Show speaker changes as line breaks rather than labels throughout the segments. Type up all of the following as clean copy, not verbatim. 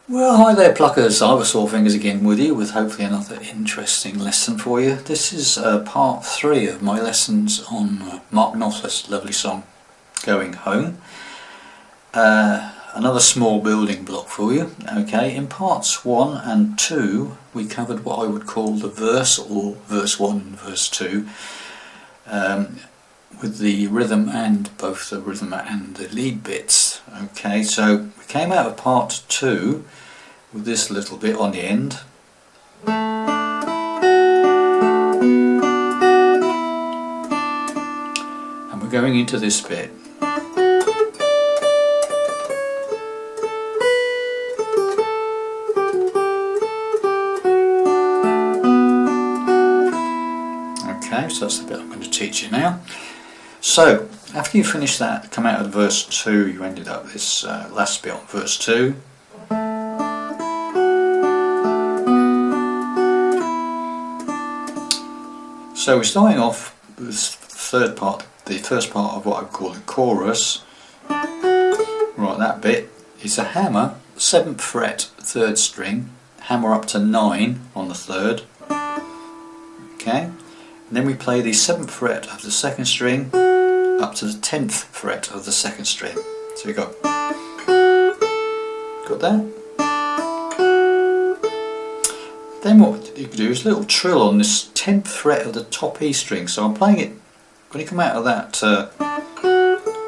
Well, hi there pluckers, Ivor Sawfingers again with you with hopefully another interesting lesson for you. This is part 3 of my lessons on Mark Knopfler's lovely song Going Home. Another small building block for you. Okay, in parts 1 and 2 we covered what I would call the verse, or verse 1 and verse 2, with the rhythm and both the rhythm and the lead bits. Okay, so we came out of part 2 with this little bit on the end. And we're going into this bit. Okay, so that's the bit I'm going to teach you now. So, after you finish that, come out of verse 2, you ended up this last bit on verse 2. So we're starting off with this third part, the first part of what I call the chorus. Right, that bit is a hammer, 7th fret, 3rd string, hammer up to 9 on the 3rd. Okay, and then we play the 7th fret of the 2nd string up to the 10th fret of the 2nd string. So you got that? Then what you can do is a little trill on this 10th fret of the top E string. So I'm playing it, when you come out of that,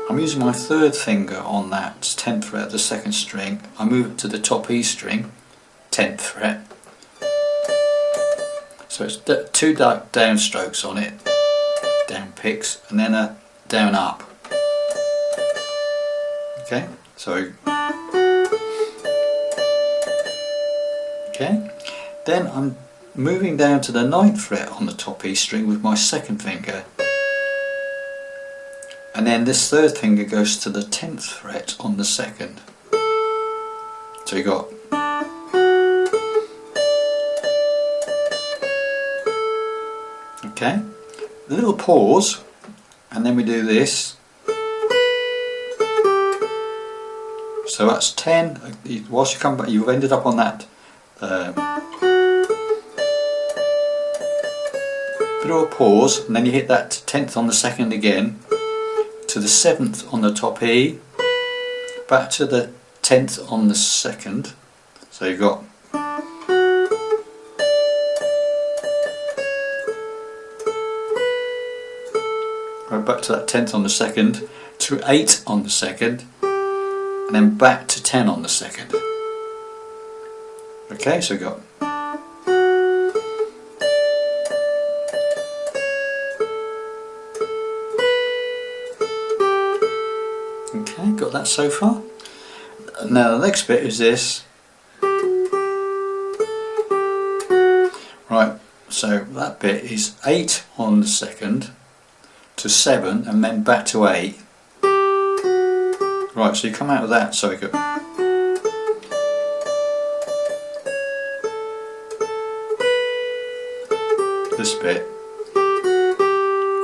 I'm using my 3rd finger on that 10th fret of the 2nd string. I move it to the top E string, 10th fret. So it's 2 down strokes on it, down picks, and then a down up. Okay, so okay. Then I'm moving down to the 9th fret on the top E string with my 2nd finger, and then this 3rd finger goes to the 10th fret on the 2nd. So you got okay, a little pause, and then we do this. So that's 10. Whilst you come back, you've ended up on that bit of a pause, and then you hit that 10th on the 2nd again, to the 7th on the top E, back to the 10th on the 2nd. So you've got right back to that 10th on the 2nd, to 8 on the 2nd, and then back to 10 on the 2nd. Okay, so we've got okay, got that so far. Now the next bit is this. Right, so that bit is 8 on the 2nd to 7 and then back to 8. Right, so you come out of that, so we go this bit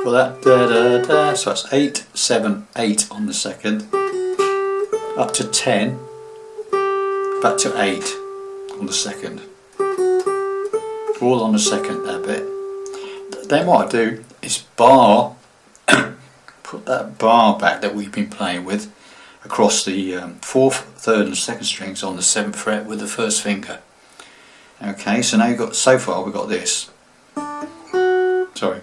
for that da da da, so that's 8, 7, 8 on the 2nd, up to 10, back to 8 on the 2nd, all on the 2nd, that bit. Then what I do is bar, put that bar back that we've been playing with across the 4th, 3rd and 2nd strings on the 7th fret with the 1st finger. Okay, so now you've got, so far we've got this. Sorry.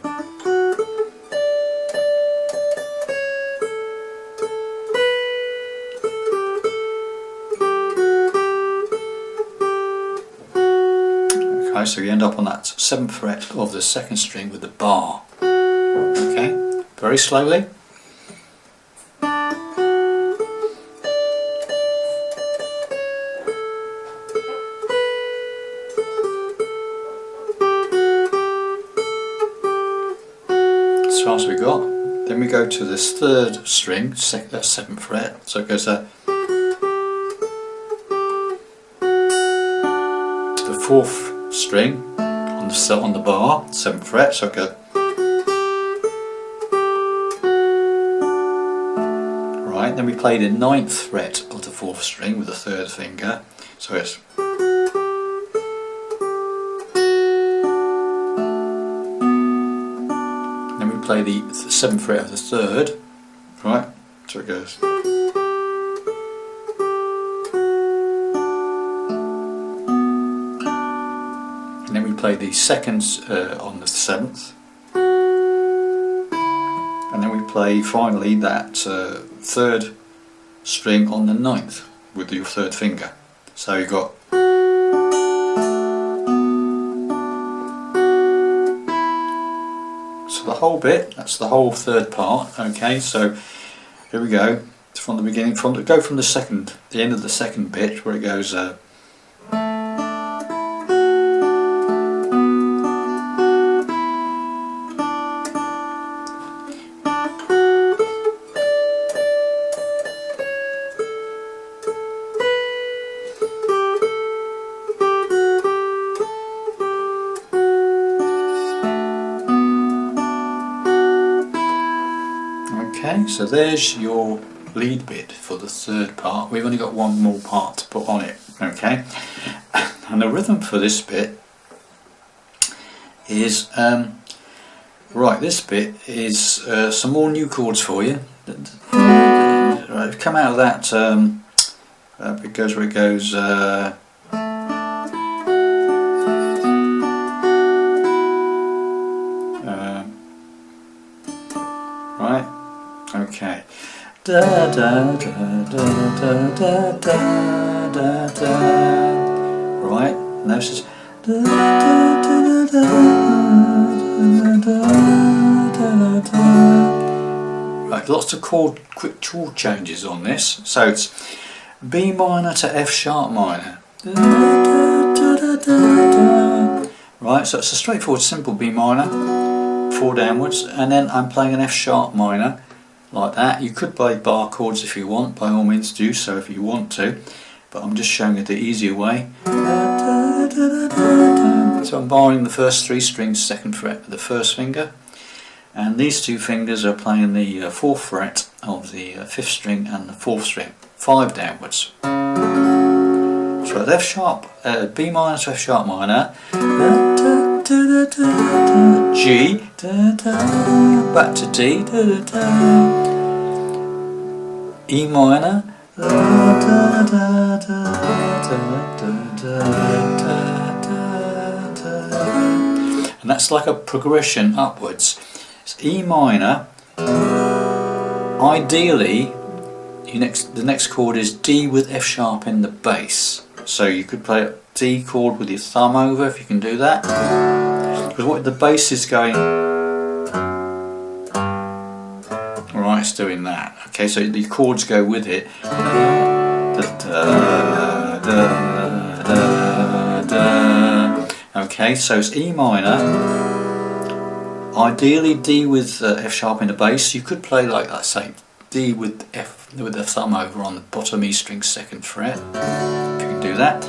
Okay, so you end up on that 7th fret of the 2nd string with the bar. Okay, very slowly. As far as we got. Then we go to this 3rd string, that's 7th fret, so it goes to the 4th string on the bar, 7th fret, so it goes right. Then we play the 9th fret of the 4th string with the 3rd finger, So it's then we play the 7th fret of the 3rd, right? So it goes. And then we play the 2nd on the 7th. And then we play finally that 3rd string on the 9th with your 3rd finger. So you've got the whole bit, that's the whole 3rd part. Okay, so here we go from the beginning, go from the end of the 2nd bit where it goes okay, so there's your lead bit for the 3rd part. We've only got one more part to put on it, okay? And the rhythm for this bit is, right, this bit is some more new chords for you. Right, come out of that, it goes where it goes, right, okay. Da da da da da da da da da. Right, and now it's just da da da da da da da. Right, lots of quick chord changes on this. So it's B minor to F sharp minor. Da da da da da. Right, so it's a straightforward simple B minor, 4 downwards, and then I'm playing an F sharp minor. Like that. You could play bar chords if you want, by all means do so if you want to, but I'm just showing you the easier way. So I'm barring the first 3 strings, 2nd fret with the 1st finger, and these 2 fingers are playing the 4th fret of the 5th string and the 4th string, 5 downwards. So F sharp, B minor to F sharp minor, G, back to D, E minor, and that's like a progression upwards. It's E minor. Ideally, the next chord is D with F sharp in the bass. So you could play a D chord with your thumb over if you can do that. Because what the bass is going, right, it's doing that. Okay, so the chords go with it. Okay, so it's E minor. Ideally D with F sharp in the bass. You could play like that, say D with the thumb over on the bottom E string 2nd fret. If you can do that.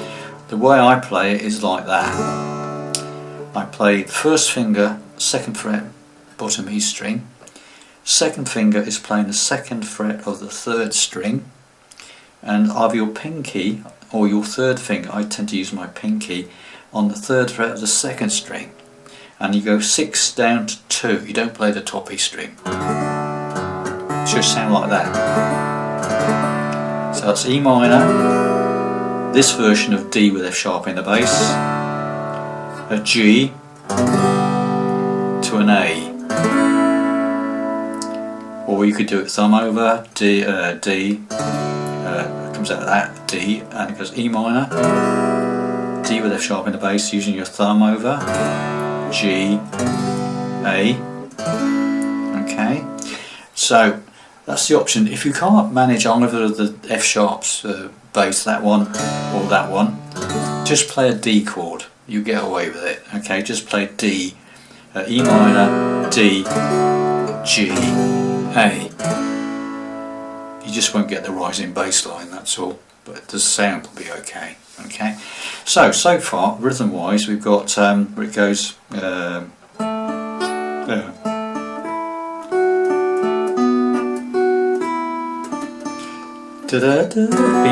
The way I play it is like that. I play 1st finger, 2nd fret, bottom E string. 2nd finger is playing the 2nd fret of the 3rd string, and either your pinky or your 3rd finger, I tend to use my pinky, on the 3rd fret of the 2nd string, and you go 6 down to 2. You don't play the top E string. It should sound like that. So that's E minor, this version of D with F sharp in the bass, a G to an A. Or you could do it thumb over, D, comes out of that, D, and it goes E minor, D with F sharp in the bass using your thumb over, G, A. Okay, so that's the option. If you can't manage either of the F sharps, bass, that one or that one, just play a D chord. You get away with it. Okay, just play D, E minor, D, G, A. You just won't get the rising bass line, that's all, but the sound will be okay. Okay, so far rhythm wise we've got where it goes B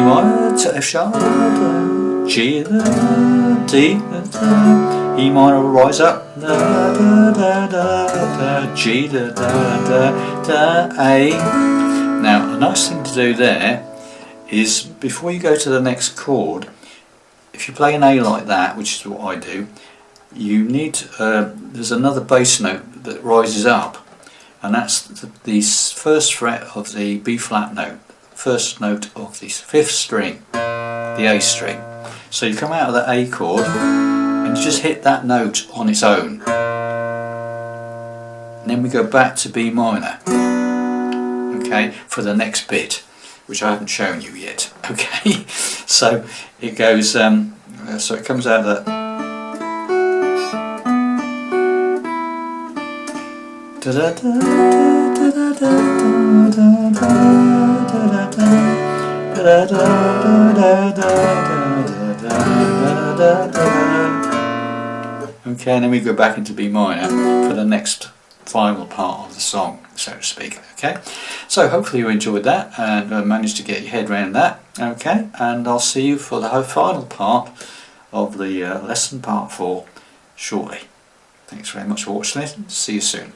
minor to F sharp, G, D, E minor will rise up, G, A. Now a nice thing to do there is before you go to the next chord, if you play an A like that, which is what I do, you need, there's another bass note that rises up, and that's the first fret of the B flat note, first note of the 5th string, the A string. So you come out of the A chord and you just hit that note on its own, and then we go back to B minor, okay, for the next bit, which I haven't shown you yet. Okay, so it goes, so it comes out of that. Okay, and then we go back into B minor for the next final part of the song, so to speak. Okay, so hopefully you enjoyed that and managed to get your head around that. Okay, and I'll see you for the final part of the lesson part 4 shortly. Thanks very much for watching this. See you soon.